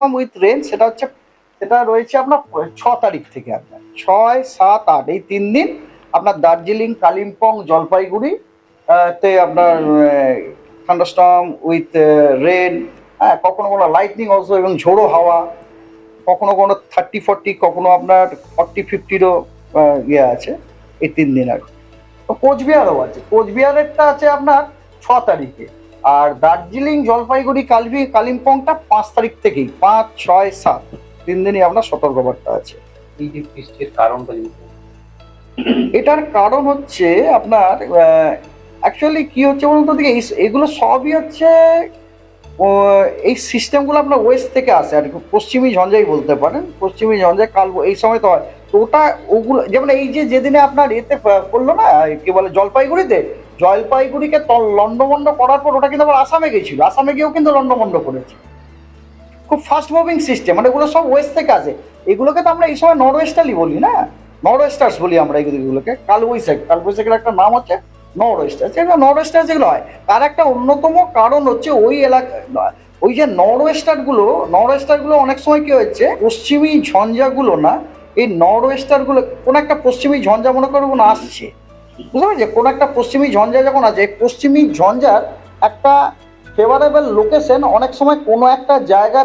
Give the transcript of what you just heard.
With rain সেটা রয়েছে আপনার 6 তারিখ থেকে। আপনার 6, 7, 8 এই 3 দিন আপনার দার্জিলিং, কালিম্পং, জলপাইগুড়ি তে আপনার থান্ডারস্টর্ম উইথ রেন, কখনো কোনো লাইটনিং অলসো, এবং ঝোড়ো হাওয়া, কখনো কোনো 30-40, কখনো আপনার 40-50-ও ইয়ে আছে এই 3 দিন। আর তো কোচবিহারও আছে, কোচবিহারেরটা আছে আপনার 6 তারিখে। আর দার্জিলিং, জলপাইগুড়ি, কালিম্পংটা 5 তারিখ থেকেই, 5, 6, 7 3 দিনই আপনার সতর্কবার্তা আছে। এই যে বৃষ্টির কারণটা যদি এটার কারণ হচ্ছে আপনার অ্যাকচুয়ালি কি হচ্ছে বলুন তো, দিকে এগুলো সবই হচ্ছে এই সিস্টেমগুলো আপনার ওয়েস্ট থেকে আসে আর কি, পশ্চিমী ঝঞ্ঝাই বলতে পারেন। পশ্চিমী ঝঞ্ঝায় কাল এই সময় তো হয়, তো ওটা ওগুলো যেমন এই যে যেদিনে আপনার এতে পড়লো না, কি বলে, জলপাইগুড়িকে লন্ডভন্ড করার পর ওটা কিন্তু আবার আসামে গেছিল, আসামে গিয়েও কিন্তু লন্ডভন্ড করেছে। খুব ফাস্ট মুভিং সিস্টেম, মানে এগুলো সব ওয়েস্ট থেকে আসে। এগুলোকে তো আমরা এই সময় নর্থ ওয়েস্টার্লি বলি না, নর্থ ওয়েস্টার্স বলি আমরা এগুলোকে। কালবৈশাখীর একটা নাম হচ্ছে নর্থ ওয়েস্টার্স। এগুলো নর্থ ওয়েস্টার্স যেগুলো হয় তার একটা অন্যতম কারণ হচ্ছে ওই এলাকা, ওই যে নর্থ ওয়েস্টারগুলো অনেক সময় কি হয়েছে, পশ্চিমী ঝঞ্ঝাগুলো না, এই নর্থ ওয়েস্টারগুলো কোনো একটা পশ্চিমী ঝঞ্ঝা মনে করুন আসছে, বুঝতে পারছি, কোনো একটা পশ্চিমী ঝঞ্ঝা যখন আছে, পশ্চিমী ঝঞ্ঝার একটা ফেভারেবল লোকেশন অনেক সময় কোনো একটা জায়গা